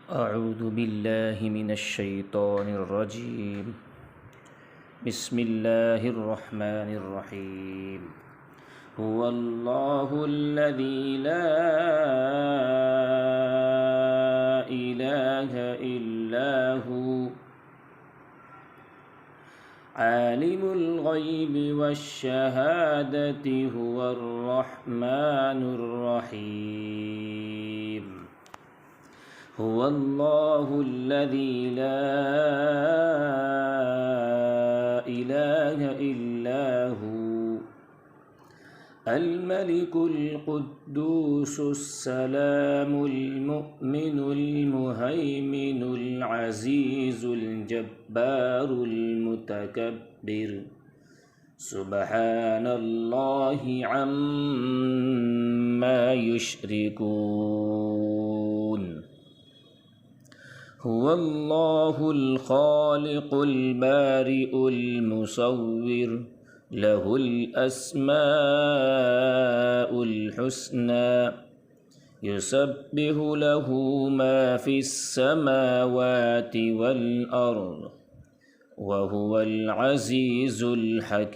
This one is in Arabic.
أعوذ بالله من الشيطان الرجيم. بسم الله الرحمن الرحيم. هو الله الذي لا إله إلا هو عالم الغيب والشهادة هو الرحمن الرحيم. هو الله الذي لا إله إلا هو الملك القدوس السلام المؤمن المهيمن العزيز الجبار المتكبر سبحان الله عما يشركون. هو الله الخالق البارئ المصور له الأسماء الحسنى يسبح له ما في السماوات والأرض وهو العزيز الحكيم.